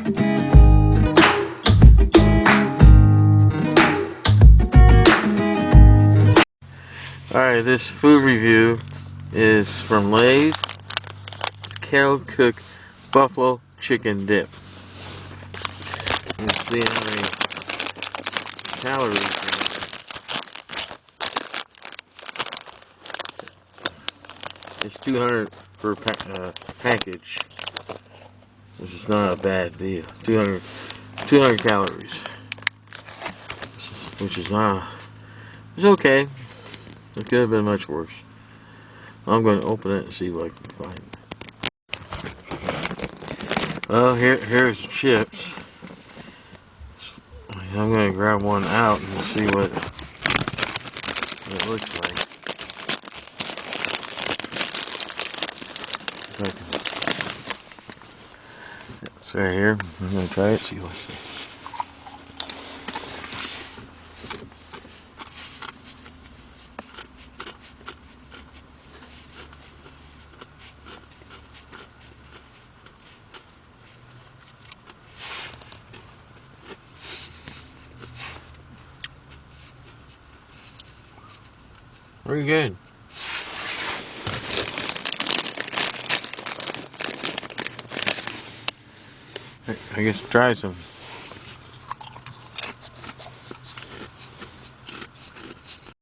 Alright, this food review is from Lay's. It's Kettle Cook Buffalo Chicken Dip. Let's see how many calories in it. It's 200 per package, which is not a bad deal. 200 calories, which is not. It's okay. It could have been much worse. I'm going to open it and see what I can find. Well, here's the chips. I'm going to grab one out and see what it looks like. It's right here. I'm going to try it, see what it says. Very good. I guess try some